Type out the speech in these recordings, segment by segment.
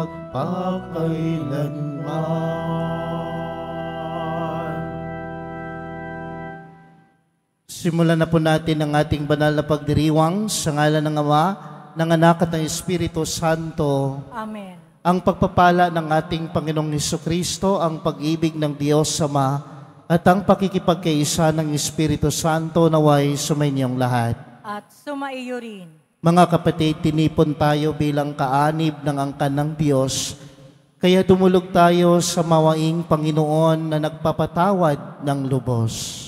magpakailanman. Simulan na po natin ang ating banal na pagdiriwang sa ngalan ng Ama, ng Anak at ng Espiritu Santo. Amen. Ang pagpapala ng ating Panginoong Hesukristo, ang pag-ibig ng Diyos Ama, at ang pakikipagkaisa ng Espiritu Santo naway sumainyong lahat. At sumaiyo rin. Mga kapatid, tinipon tayo bilang kaanib ng angkan ng Diyos, kaya tumulog tayo sa mawaing Panginoon na nagpapatawad ng lubos.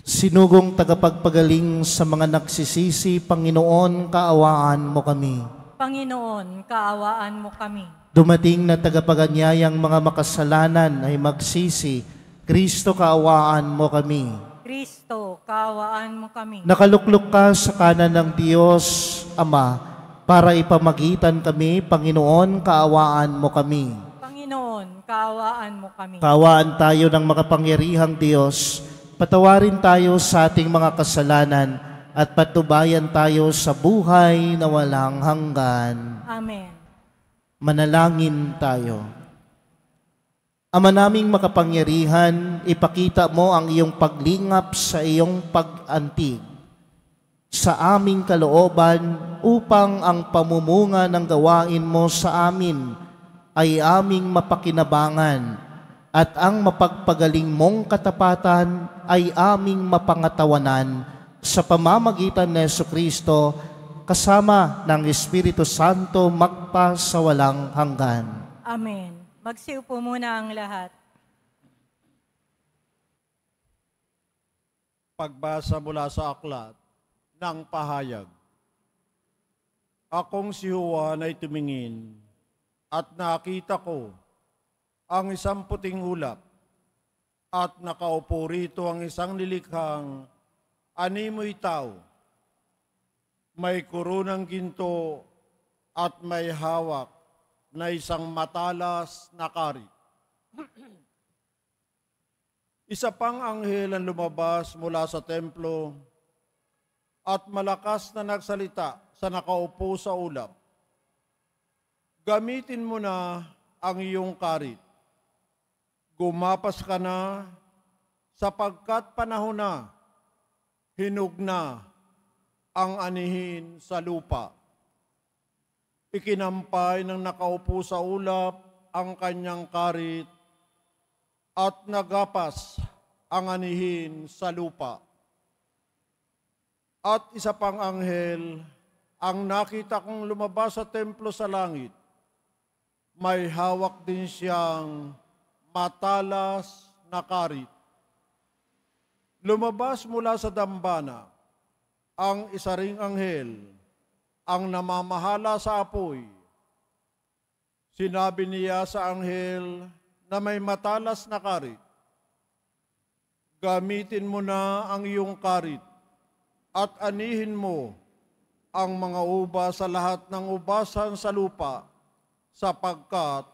Sinugong tagapagpagaling sa mga nagsisisi, Panginoon, kaawaan mo kami. Panginoon, kaawaan mo kami. Dumating na tagapaganyayang mga makasalanan ay magsisi, Kristo, kaawaan mo kami. Kristo, kaawaan mo kami. Nakaluklok ka sa kanan ng Diyos, Ama, para ipamagitan kami, Panginoon, kaawaan mo kami. Panginoon, kaawaan mo kami. Kaawaan tayo ng makapangyarihang Diyos, patawarin tayo sa ating mga kasalanan at patubayan tayo sa buhay na walang hanggan. Amen. Manalangin tayo. Ama naming makapangyarihan, ipakita mo ang iyong paglingap sa iyong pag-antig sa aming kalooban upang ang pamumunga ng gawain mo sa amin ay aming mapakinabangan at ang mapagpagaling mong katapatan ay aming mapangatawanan sa pamamagitan ni Jesucristo kasama ng Espiritu Santo magpa sa walang hanggan. Amen. Magsiupo muna ang lahat. Pagbasa mula sa aklat ng pahayag. Akong si Juan ay tumingin at nakita ko ang isang puting ulap at nakaupo rito ang isang nilikhang animoy tao. May kurunang ginto at may hawak na isang matalas na karit. Isa pang anghel ang lumabas mula sa templo at malakas na nagsalita sa nakaupo sa ulap. Gamitin mo na ang iyong karit. Gumapas ka na, sapagkat panahon na, hinog na ang anihin sa lupa. Ikinampay ng nakaupo sa ulap ang kanyang karit at nagapas ang anihin sa lupa. At isa pang anghel ang nakita kong lumabas sa templo sa langit. May hawak din siyang matalas na karit. Lumabas mula sa dambana ang isa ring anghel, ang namamahala sa apoy. Sinabi niya sa anghel na may matalas na karit, gamitin mo na ang iyong karit at anihin mo ang mga uba sa lahat ng ubasan sa lupa, sapagkat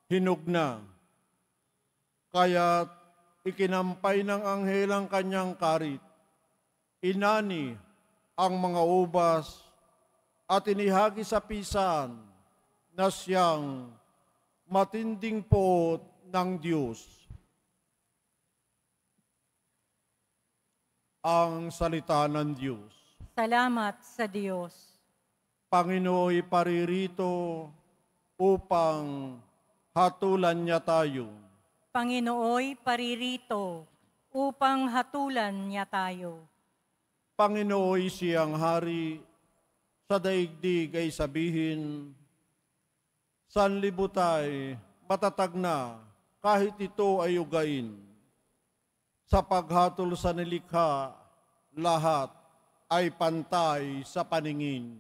hinog na. Kaya't ikinampay ng anghel ang kanyang karit, inani ang mga ubas at inihagi sa pisan na siyang matinding poot ng Diyos. Ang salita ng Diyos. Salamat sa Diyos. Panginooy paririto upang hatulan niya tayo. Panginooy paririto upang hatulan niya tayo. Panginooy siyang hari, sa daigdig ay sabihin, sanlibutay matatag na kahit ito ay ugain. Sa paghatol sa nilikha, lahat ay pantay sa paningin.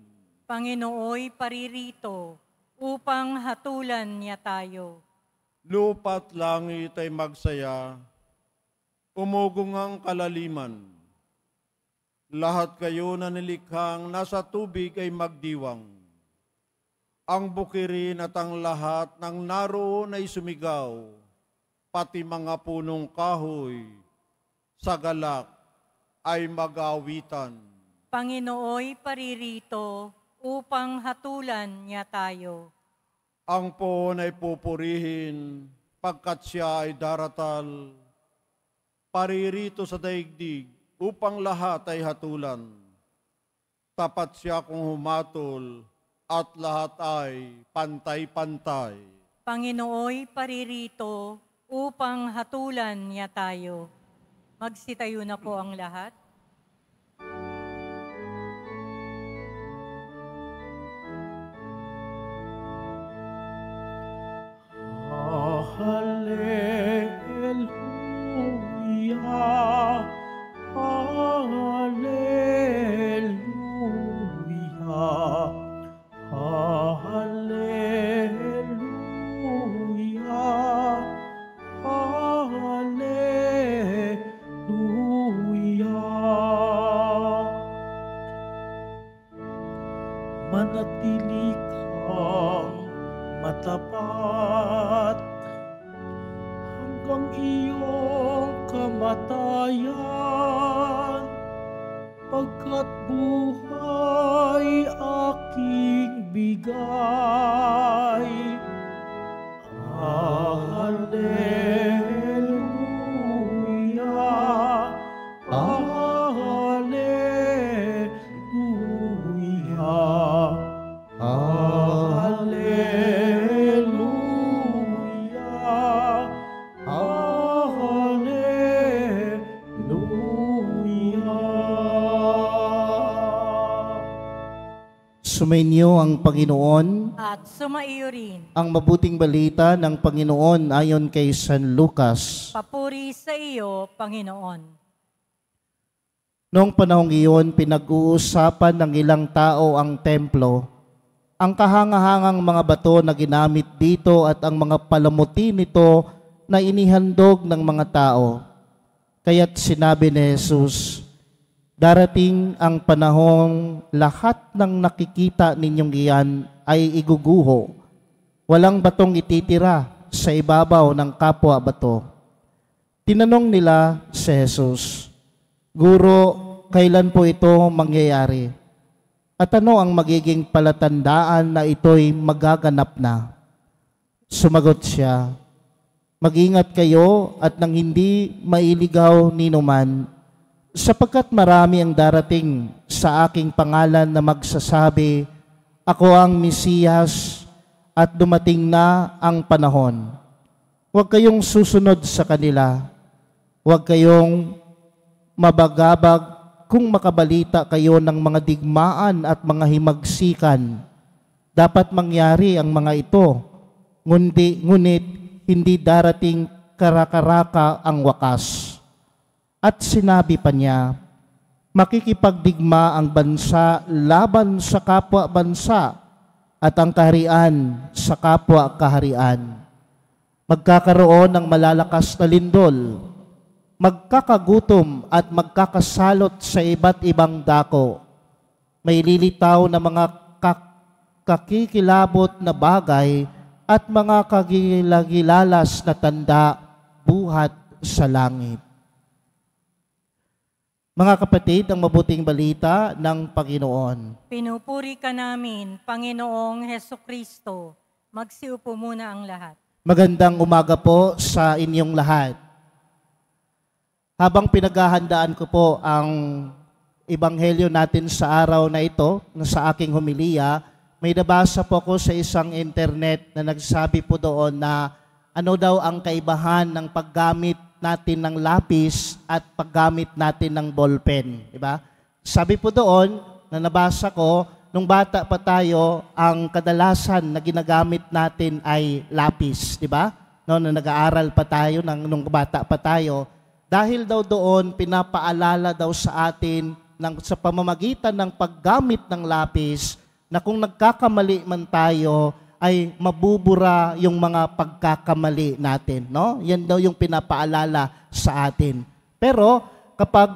Panginooy paririto upang hatulan niya tayo. Lupa't langit ay magsaya, umugong ang kalaliman. Lahat kayo na nilikhang nasa tubig ay magdiwang. Ang bukirin at ang lahat ng naroon ay sumigaw, pati mga punong kahoy sa galak ay mag-awitan. Panginooy paririto upang hatulan niya tayo. Ang poon ay pupurihin, pagkat siya ay daratal. Paririto sa daigdig, upang lahat ay hatulan. Tapat siya kung humatol, at lahat ay pantay-pantay. Panginooy paririto upang hatulan niya tayo. Magsitayo na po ang lahat. Hallelujah, hallelujah, hallelujah, hallelujah. Manatili kang matapat hanggang iyong kamatayan, pagkat buhay aking bigay. Hallelujah, hallelujah, hallelujah, hallelujah. Sumainyo ang Panginoon, At sumaiyo rin. ang mabuting balita ng Panginoon ayon kay San Lucas. Papuri sa iyo, Panginoon. Noong panahong iyon, pinag-uusapan ng ilang tao ang templo, ang kahangahangang mga bato na ginamit dito at ang mga palamuti nito na inihandog ng mga tao. Kaya't sinabi ni Jesus, darating ang panahong lahat ng nakikita ninyong iyan ay iguguho. Walang batong ititira sa ibabaw ng kapwa bato. Tinanong nila si Jesus, Guro, kailan po ito mangyayari? At ano ang magiging palatandaan na ito'y magaganap na? Sumagot siya, mag-ingat kayo at nang hindi mailigaw ninuman, sapagkat marami ang darating sa aking pangalan na magsasabi, ako ang Mesiyas at dumating na ang panahon. Huwag kayong susunod sa kanila. Huwag kayong mabagabag kung makabalita kayo ng mga digmaan at mga himagsikan. Dapat mangyari ang mga ito, ngunit hindi darating karakaraka ang wakas. At sinabi pa niya, makikipagdigma ang bansa laban sa kapwa bansa at ang kaharian sa kapwa kaharian. Magkakaroon ng malalakas na lindol, magkakagutom at magkakasalot sa iba't ibang dako. May lilitaw na mga kakikilabot na bagay at mga kagilagilalas na tanda buhat sa langit. Mga kapatid, ang mabuting balita ng Panginoon. Pinupuri ka namin, Panginoong Hesukristo. Magsiupo muna ang lahat. Magandang umaga po sa inyong lahat. Habang pinaghahandaan ko po ang ebanghelyo natin sa araw na ito, na sa aking homilya, may nabasa po ko sa isang internet na nagsabi po doon na ano daw ang kaibahan ng paggamit natin ng lapis at paggamit natin ng ballpen, di ba? Sabi po doon na nabasa ko, nung bata pa tayo, ang kadalasan na ginagamit natin ay lapis, di ba? No, na nag-aaral pa tayo nung bata pa tayo. Dahil daw doon, pinapaalala daw sa atin sa pamamagitan ng paggamit ng lapis na kung nagkakamali man tayo, ay mabubura yung mga pagkakamali natin. No? Yan daw yung pinapaalala sa atin. Pero kapag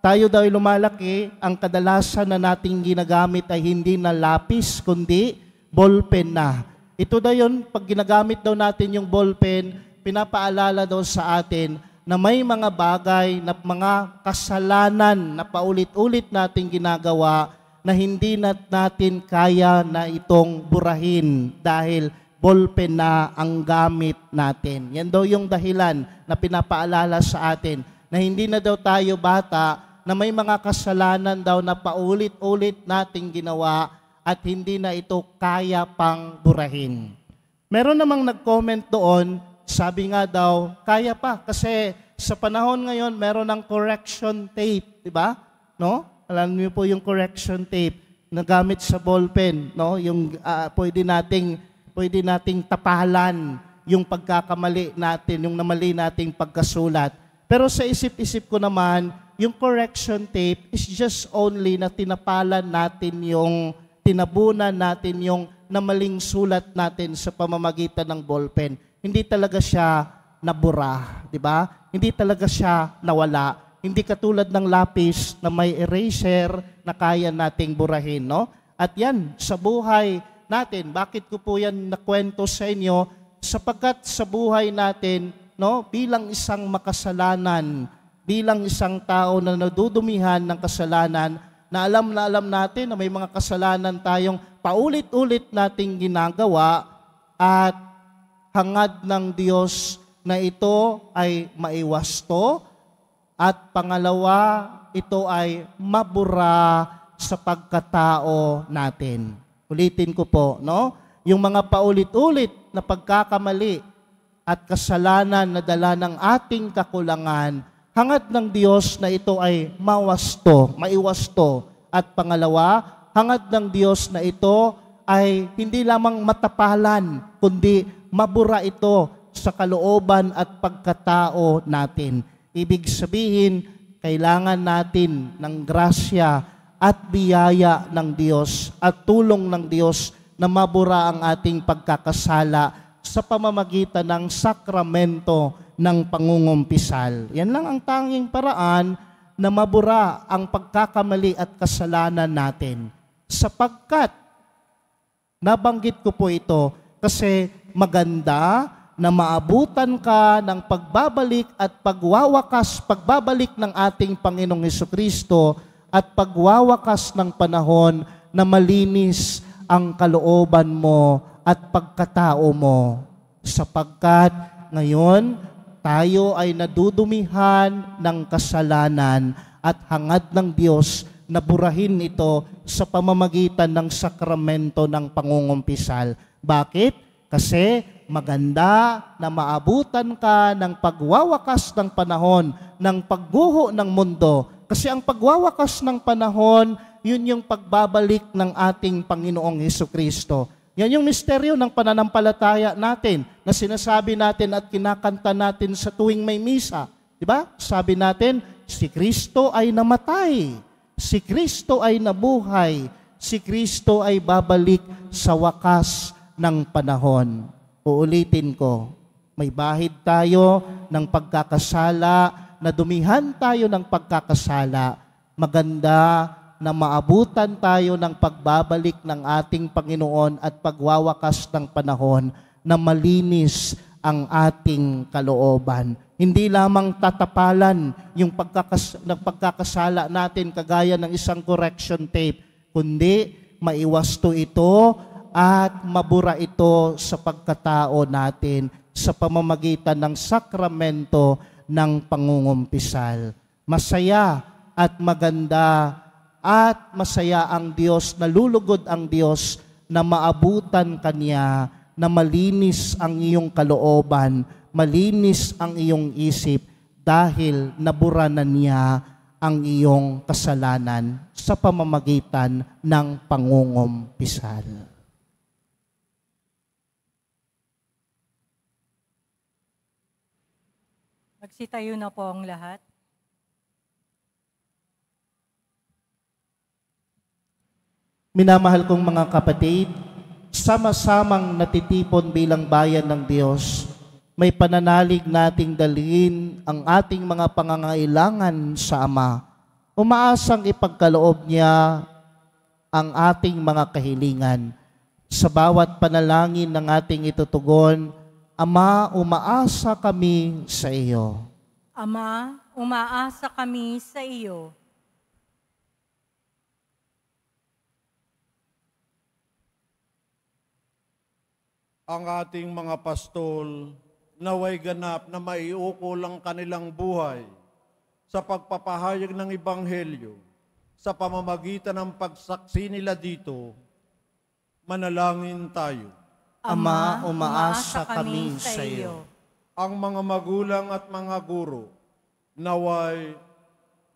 tayo daw ay lumalaki, ang kadalasan na nating ginagamit ay hindi na lapis, kundi ballpen na. Ito daw yun, pag ginagamit daw natin yung ballpen, pinapaalala daw sa atin na may mga bagay na mga kasalanan na paulit-ulit nating ginagawa na hindi natin kaya na itong burahin dahil ballpen na ang gamit natin. Yan daw yung dahilan na pinapaalala sa atin na hindi na daw tayo bata na may mga kasalanan daw na paulit-ulit nating ginawa at hindi na ito kaya pang burahin. Meron namang nag-comment doon, sabi nga daw, kaya pa kasi sa panahon ngayon meron ng correction tape, di ba? No? Alam niyo po yung correction tape na gamit sa ballpen, no? Yung pwede nating tapalan yung pagkakamali natin, yung namali nating pagkasulat. Pero sa isip-isip ko naman, yung correction tape is just only na tinapalan natin yung, tinabunan natin yung namaling sulat natin sa pamamagitan ng ballpen. Hindi talaga siya nabura, di ba? Hindi talaga siya nawala. Hindi katulad ng lapis na may eraser na kaya nating burahin, no? At yan, sa buhay natin, bakit ko po yan nakwento sa inyo? Sapagkat sa buhay natin, no, bilang isang makasalanan, bilang isang tao na nadudumihan ng kasalanan, na alam natin na may mga kasalanan tayong paulit-ulit nating ginagawa at hangad ng Diyos na ito ay maiwasto at pangalawa, ito ay mabura sa pagkatao natin. Ulitin ko po, no? Yung mga paulit-ulit na pagkakamali at kasalanan na dala ng ating kakulangan, hangad ng Diyos na ito ay maiwasto. At pangalawa, hangad ng Diyos na ito ay hindi lamang matapalan, kundi mabura ito sa kalooban at pagkatao natin. Ibig sabihin, kailangan natin ng grasya at biyaya ng Diyos at tulong ng Diyos na mabura ang ating pagkakasala sa pamamagitan ng sakramento ng pangungumpisal. Yan lang ang tanging paraan na mabura ang pagkakamali at kasalanan natin. Sapagkat, nabanggit ko po ito kasi maganda na maabutan ka ng pagbabalik at pagbabalik ng ating Panginoong Hesukristo at pagwawakas ng panahon na malinis ang kalooban mo at pagkatao mo. Sapagkat ngayon, tayo ay nadudumihan ng kasalanan at hangad ng Diyos na burahin ito sa pamamagitan ng sakramento ng pangungumpisal. Bakit? Kasi maganda na maabutan ka ng pagwawakas ng panahon, ng pagguho ng mundo. Kasi ang pagwawakas ng panahon, yun yung pagbabalik ng ating Panginoong Hesukristo. Yan yung misteryo ng pananampalataya natin na sinasabi natin at kinakanta natin sa tuwing may misa. Diba? Sabi natin, si Kristo ay namatay, si Kristo ay nabuhay, si Kristo ay babalik sa wakas ng panahon. Uulitin ko, may bahid tayo ng pagkakasala, nadumihan tayo ng pagkakasala. Maganda na maabutan tayo ng pagbabalik ng ating Panginoon at pagwawakas ng panahon na malinis ang ating kalooban. Hindi lamang tatapalan yung pagkakasala natin kagaya ng isang correction tape, kundi maiwasto ito at mabura ito sa pagkatao natin sa pamamagitan ng sakramento ng pangungumpisal. Masaya at maganda at masaya ang Diyos, nalulugod ang Diyos na maabutan Kanya, na malinis ang iyong kalooban, malinis ang iyong isip dahil nabura na niya ang iyong kasalanan sa pamamagitan ng pangungumpisal. Magsitayo na po ang lahat. Minamahal kong mga kapatid, sama-samang natitipon bilang bayan ng Diyos, may pananalig nating dalhin ang ating mga pangangailangan sa Ama. Umaasang ipagkaloob niya ang ating mga kahilingan. Sa bawat panalangin ng ating itutugon, Ama, umaasa kami sa iyo. Ama, umaasa kami sa iyo. ang ating mga pastol, naway ganap na maiukol ang kanilang buhay sa pagpapahayag ng Ebanghelyo sa pamamagitan ng pagsaksi nila dito. Manalangin tayo. Ama, umaasa kami sa iyo. Ang mga magulang at mga guro, naway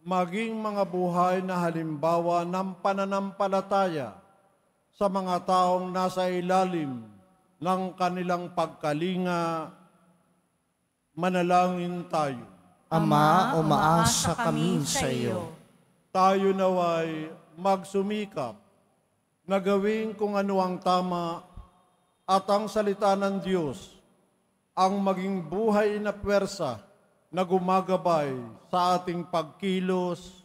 maging mga buhay na halimbawa ng pananampalataya sa mga taong nasa ilalim ng kanilang pagkalinga. Manalangin tayo. Ama, umaasa kami sa iyo. Tayo naway magsumikap na gawin kung ano ang tama at ang salita ng Diyos ang maging buhay na pwersa na gumagabay sa ating pagkilos.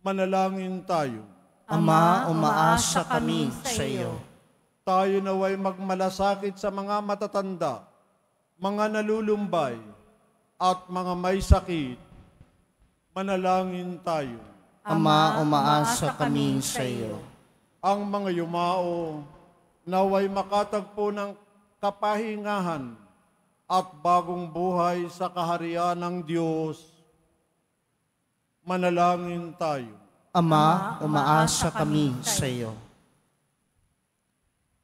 Manalangin tayo. Ama, umaasa kami sa iyo. Tayo naway magmalasakit sa mga matatanda, mga nalulumbay, at mga may sakit. Manalangin tayo. Ama, umaasa kami sa iyo. Ang mga yumao, naway makatagpo ng kapahingahan at bagong buhay sa kaharian ng Diyos. Manalangin tayo. Ama, umaasa kami sa iyo.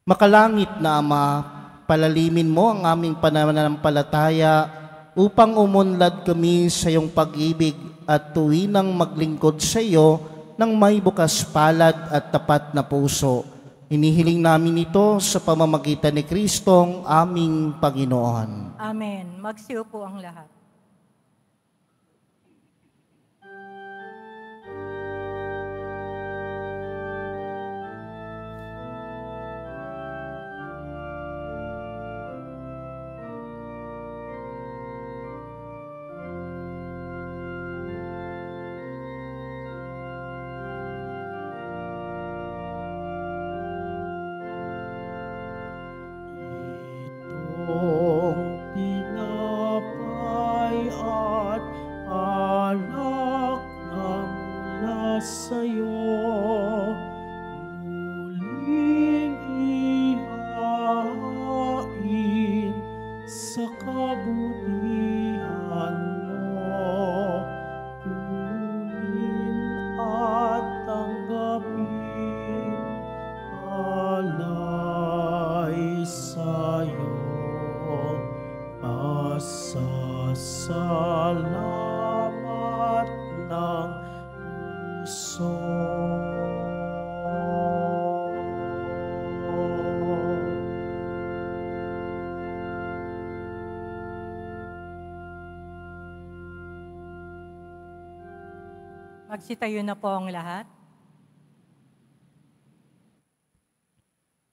Makalangit na Ama, palalimin mo ang aming pananampalataya upang umunlad kami sa iyong pag-ibig at tuwinang maglingkod sa iyo ng may bukas palad at tapat na puso. Hinihiling namin ito sa pamamagitan ni Kristong aming Panginoon. Amen. Magsiupo ang lahat. Itong tinapay at alak na mula sa'yo, muling ihain sa kabutihan mo. Kunin at tanggapin alay sa'yo. Pasasalamat ng puso. Magsitayo na po ang lahat.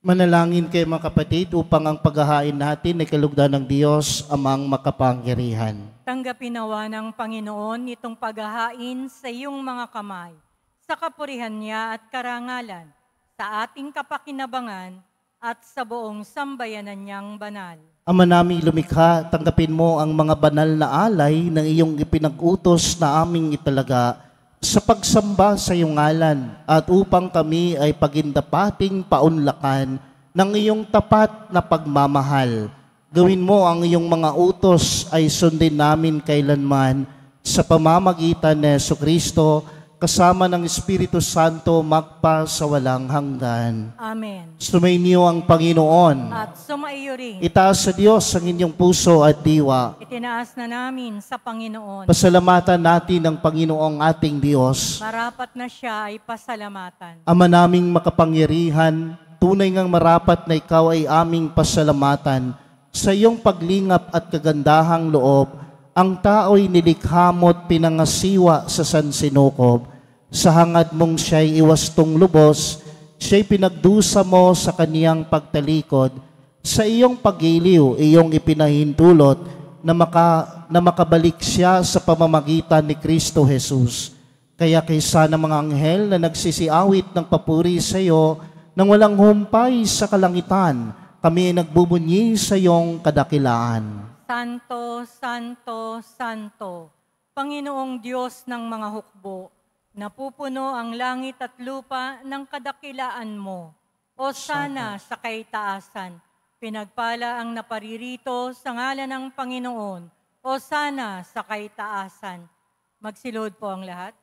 Manalangin kayo mga kapatid upang ang paghahain natin ay kalugdan ng Diyos amang makapangyarihan. Tanggapin nawa ng Panginoon itong paghahain sa iyong mga kamay, sa kapurihan niya at karangalan, sa ating kapakinabangan at sa buong sambayanan niyang banal. Ama naming lumikha, tanggapin mo ang mga banal na alay ng iyong ipinag-utos na aming italaga sa pagsamba sa iyong ngalan at upang kami ay pagindapating paunlakan ng iyong tapat na pagmamahal. Gawin mo ang iyong mga utos ay sundin namin kailanman sa pamamagitan ni Jesucristo kasama ng Espiritu Santo magpa sa walang hanggan. Amen. Sumainyo ang Panginoon. At sumaiyo rin. Itaas sa Diyos ang inyong puso at diwa. Itinaas na namin sa Panginoon. Pasalamatan natin ang Panginoong ating Diyos. Marapat na siya ay pasalamatan. Ama naming makapangyarihan, tunay ngang marapat na ikaw ay aming pasalamatan. Sa iyong paglingap at kagandahang loob, ang tao'y nilikha mo't pinangasiwa sa sansinukob. Sa hangad mong siya'y iwastong lubos, siya'y pinagdusa mo sa kaniyang pagtalikod. Sa iyong pagiliw, iyong ipinahintulot na makabalik siya sa pamamagitan ni Kristo Jesus. Kaya kaysa ng mga anghel na nagsisiawit ng papuri sa iyo, nang walang humpay sa kalangitan, kami ay nagbubunyi sa iyong kadakilaan. Santo, Santo, Santo, Panginoong Diyos ng mga hukbo, napupuno ang langit at lupa ng kadakilaan mo. O sana sa kaitaasan, Pinagpala ang naparirito sa ngalan ng Panginoon, o sana sa kaitaasan. Magsilod po ang lahat.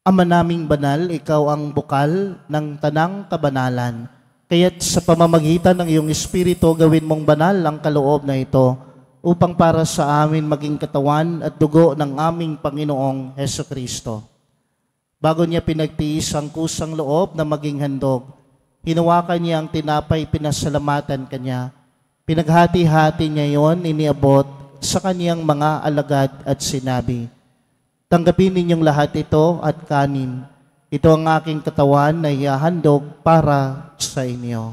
Ama naming banal, ikaw ang bukal ng tanang kabanalan. Kaya't sa pamamagitan ng iyong Espiritu, gawin mong banal ang kaloob na ito, upang para sa amin maging katawan at dugo ng aming Panginoong Hesukristo. Bago niya pinagtiis ang kusang loob na maging handog, hinawakan niya ang tinapay, pinasalamatan kanya. Pinaghati-hati niya yon, iniabot sa kaniyang mga alagad at sinabi, "Tanggapin ninyong lahat ito at kanin. Ito ang aking katawan na ihahandog para sa inyo."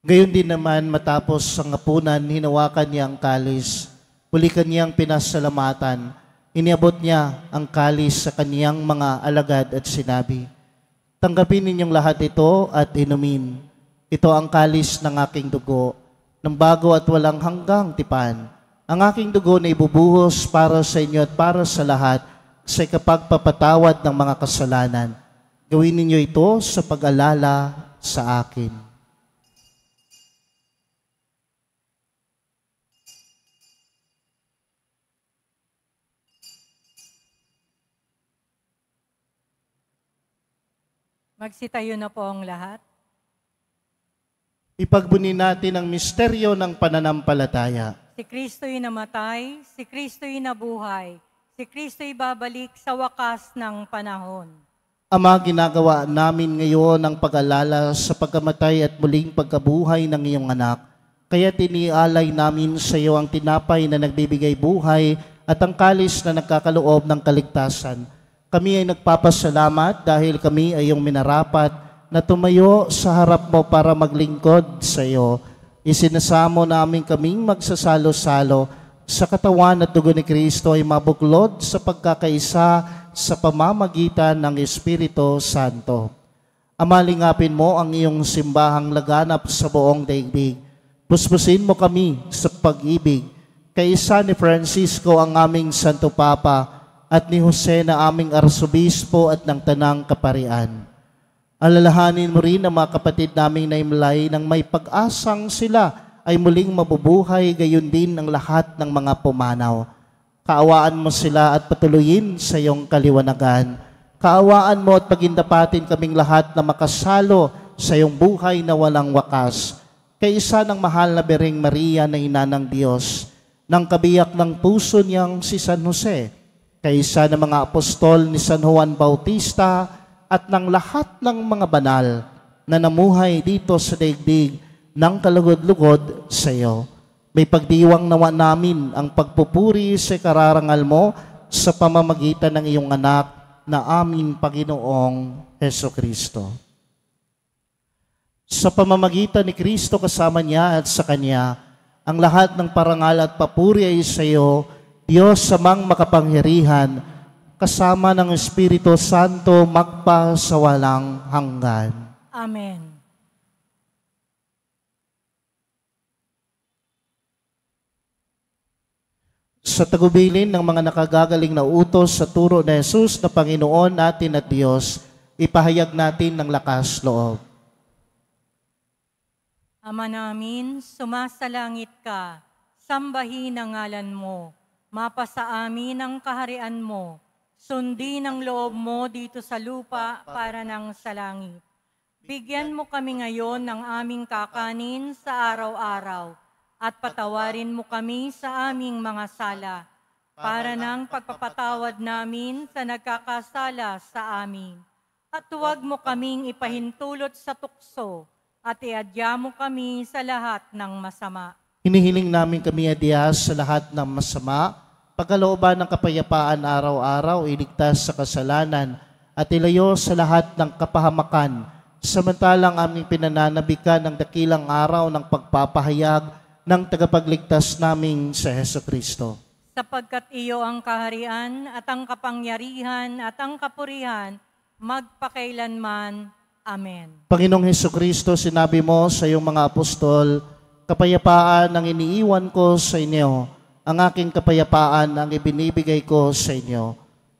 Gayon din naman, matapos ang hapunan, hinawakan niya ang kalis. Muli kaniyang pinasalamatan. Iniabot niya ang kalis sa kaniyang mga alagad at sinabi, "Tanggapin ninyong lahat ito at inumin. Ito ang kalis ng aking dugo, ng bago at walang hanggang tipan. Ang aking dugo na ibubuhos para sa inyo at para sa lahat sa ikapagpapatawad ng mga kasalanan. Gawin ninyo ito sa pag-alala sa akin." Magsitayo na po ang lahat. Ipagbuni natin ang misteryo ng pananampalataya. Si Kristo'y namatay, si Kristo'y nabuhay, si Kristo'y babalik sa wakas ng panahon. Ama, ginagawa namin ngayon ang pag-alala sa pagkamatay at muling pagkabuhay ng iyong anak. Kaya tinialay namin sa iyo ang tinapay na nagbibigay buhay at ang kalis na nagkakaloob ng kaligtasan. Kami ay nagpapasalamat dahil kami ay iyong minarapat na tumayo sa harap mo para maglingkod sa iyo. Isinasamo namin kaming magsasalo-salo sa katawan at dugo ni Kristo ay mabuklod sa pagkakaisa sa pamamagitan ng Espiritu Santo. Amalingapin mo ang iyong simbahang laganap sa buong daigdig. Puspusin mo kami sa pag-ibig. Kaisa ni Francisco ang aming Santo Papa at ni Jose na aming Arsobispo at ng Tanang Kaparian. Alalahanin mo rin ang mga kapatid naming naimlay nang may pag-asang sila ay muling mabubuhay, gayon din ang lahat ng mga pumanaw. Kaawaan mo sila at patuloyin sa iyong kaliwanagan. Kaawaan mo at pagindapatin kaming lahat na makasalo sa iyong buhay na walang wakas. Kaisa ng mahal na Birheng Maria na ina ng Diyos, ng kabiyak ng puso niyang si San Jose, kaisa ng mga apostol ni San Juan Bautista at ng lahat ng mga banal na namuhay dito sa daigdig ng kalugod-lugod sa iyo. May pagdiwang nawa namin ang pagpupuri sa kararangal mo sa pamamagitan ng iyong anak na aming Panginoong Hesukristo. Sa pamamagitan ni Kristo kasama niya at sa Kanya, ang lahat ng parangal at papuri ay sa iyo, Diyos Amang makapangyarihan, kasama ng Espiritu Santo magpa sa walang hanggan. Amen. Sa tagubilin ng mga nakagagaling na utos sa turo na Jesus na Panginoon natin at Diyos, ipahayag natin ng lakas loob. Ama namin, sumasalangit ka, sambahin ang ngalan mo. Mapasa amin ang kaharian mo. Sundin ang loob mo dito sa lupa para ng sa langit. Bigyan mo kami ngayon ng aming kakanin sa araw-araw at patawarin mo kami sa aming mga sala para ng pagpapatawad namin sa nagkakasala sa amin. At huwag mo kaming ipahintulot sa tukso at iadya mo kami sa lahat ng masama. Hinihiling namin kami adiyas sa lahat ng masama, pagkalooban ng kapayapaan araw-araw, iligtas sa kasalanan, at ilayo sa lahat ng kapahamakan, samantalang aming pinananabikan ng dakilang araw ng pagpapahayag ng tagapagligtas naming sa Hesukristo. Sapagkat iyo ang kaharian at ang kapangyarihan at ang kapurihan magpakailanman. Amen. Panginoong Hesukristo, sinabi mo sa iyong mga apostol, kapayapaan ang iniiwan ko sa inyo, ang aking kapayapaan ang ibinibigay ko sa inyo.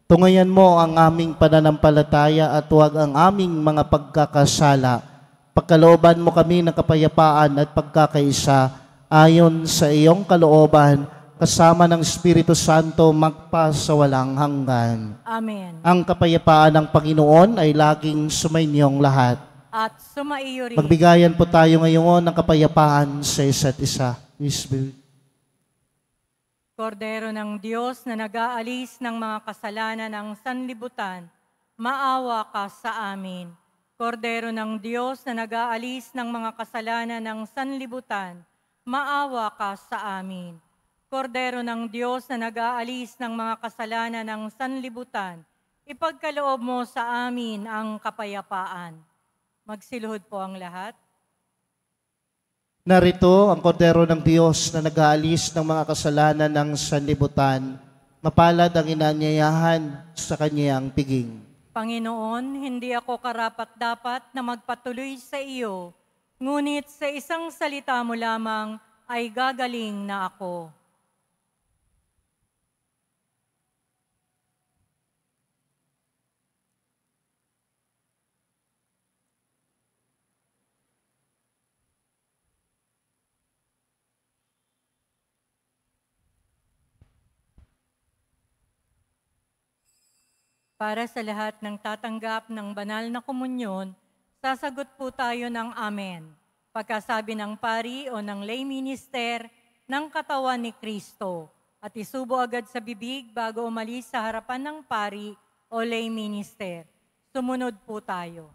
Tungayan mo ang aming pananampalataya at huwag ang aming mga pagkakasala. Pagkalooban mo kami ng kapayapaan at pagkakaisa ayon sa iyong kalooban, kasama ng Espiritu Santo magpasawalang hanggan. Amen. Ang kapayapaan ng Panginoon ay laging sumainyong lahat. At sumaiyo rin. Magbigayan po tayo ngayon ng kapayapaan sa isa't isa. Kordero ng Diyos na nag-aalis ng mga kasalanan ng sanlibutan, maawa ka sa amin. Kordero ng Diyos na nag-aalis ng mga kasalanan ng sanlibutan, maawa ka sa amin. Kordero ng Diyos na nag-aalis ng mga kasalanan ng sanlibutan, ipagkaloob mo sa amin ang kapayapaan. Magsiluhod po ang lahat. Narito ang kordero ng Diyos na nag-aalis ng mga kasalanan ng sanlibutan. Mapalad ang inanyayahan sa kanyang piging. Panginoon, hindi ako karapat-dapat na magpatuloy sa iyo, ngunit sa isang salita mo lamang ay gagaling na ako. Para sa lahat ng tatanggap ng banal na komunyon, sasagot po tayo ng Amen. Pagkasabi ng pari o ng lay minister ng katawan ni Kristo at isubo agad sa bibig bago umalis sa harapan ng pari o lay minister. Sumunod po tayo.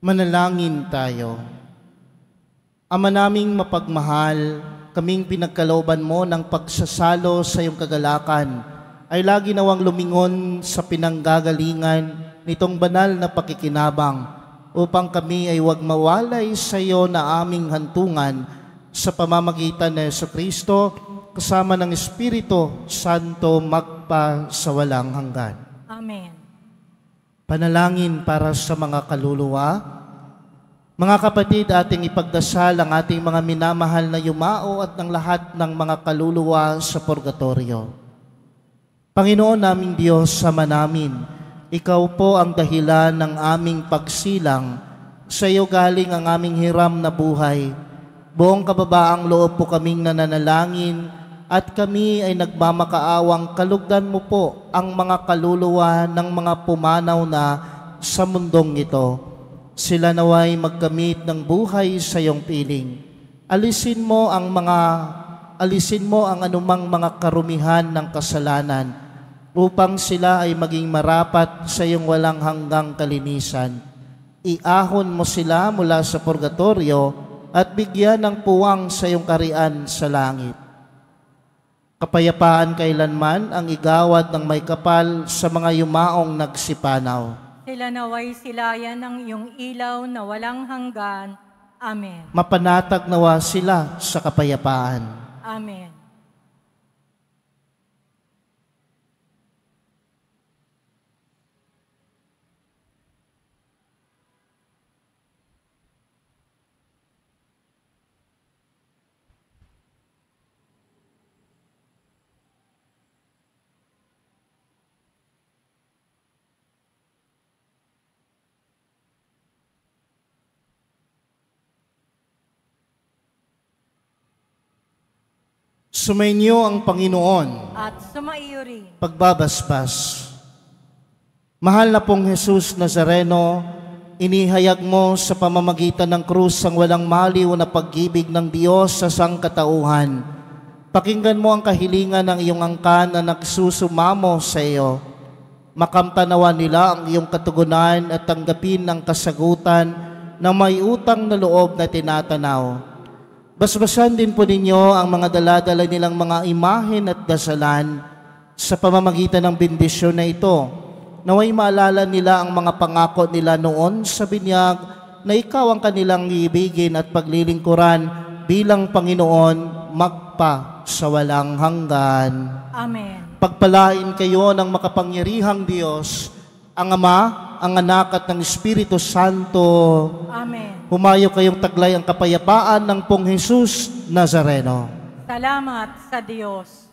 Manalangin tayo. Ama naming mapagmahal, kaming pinagkalooban mo ng pagsasalo sa iyong kagalakan, ay lagi nawang lumingon sa pinanggagalingan nitong banal na pakikinabang, upang kami ay huwag mawalay sa iyo na aming hantungan sa pamamagitan ni Jesucristo, kasama ng Espiritu Santo magpasawalang hanggan. Amen. Panalangin para sa mga kaluluwa. Mga kapatid, ating ipagdasal ang ating mga minamahal na yumao at ng lahat ng mga kaluluwa sa purgatorio. Panginoon naming Diyos, Ama namin, Ikaw po ang dahilan ng aming pagsilang. Sa iyo galing ang aming hiram na buhay. Buong kababaang loob po kaming nananalangin at kami ay nagmamakaawang kalugdan mo po ang mga kaluluwa ng mga pumanaw na sa mundong ito. Sila naway magkamit ng buhay sa iyong piling. Alisin mo ang anumang mga karumihan ng kasalanan upang sila ay maging marapat sa iyong walang hanggang kalinisan. Iahon mo sila mula sa purgatorio at bigyan ng puwang sa iyong karian sa langit. Kapayapaan kailanman ang igawad ng may kapal sa mga yumaong nagsipanaw. Sila naway silayan ng iyong ilaw na walang hanggan. Amen. Mapanatag nawa sila sa kapayapaan. Amen. Sumainyo ang Panginoon. At sumaiyo rin. Pagbabasbas. Mahal na pong Jesus Nazareno, inihayag mo sa pamamagitan ng krus ang walang maliw na pag-ibig ng Diyos sa sangkatauhan. Pakinggan mo ang kahilingan ng iyong angkan na nagsusumamo sa iyo. Makamtanawa nila ang iyong katugunan at tanggapin ang kasagutan na may utang na loob na tinatanaw. Basbasan din po ninyo ang mga daladala nilang mga imahen at dasalan sa pamamagitan ng bendisyon na ito. Naway maalala nila ang mga pangako nila noon sa binyag na ikaw ang kanilang iibigin at paglilingkuran bilang Panginoon magpa sa walang hanggan. Amen. Pagpalain kayo ng makapangyarihang Diyos, ang Ama, ang Anak at ng Espiritu Santo. Amen. Humayo kayong taglay ang kapayapaan ng Pong Jesus Nazareno. Salamat sa Diyos.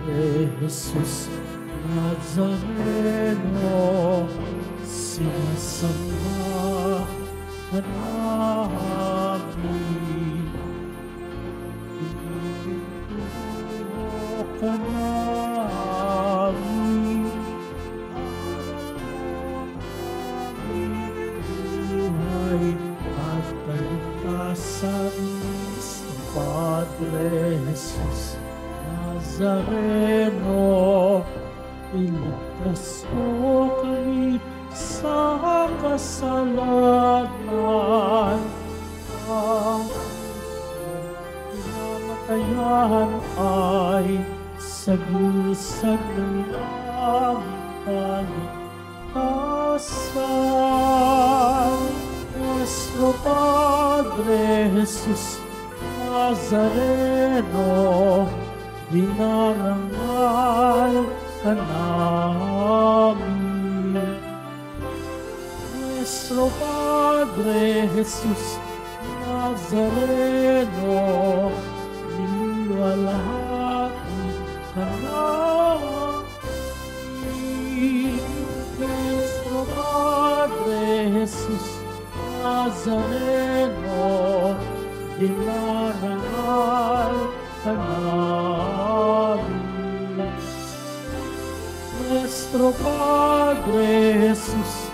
Padre Jesus Nazareno, sinasamba ka namin. Pinipino ka namin. Buhay at kaligtasan sa Padre Jesus Nazareno, iligtas mo kami sa kasalanan. Ang pinamatayan ay sagusan ng aming kaligtasan. Nuestro Padre Jesus Nazareno, dinarangal ka namin. Nuestro Padre Jesus Nazareno, niluwalhati ka namin. Nuestro Padre Jesus Nazareno, dinarangal ka namin. Nuestro Padre Jesus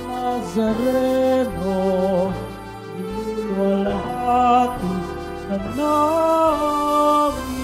Nazareno, niluwalhati ka namin.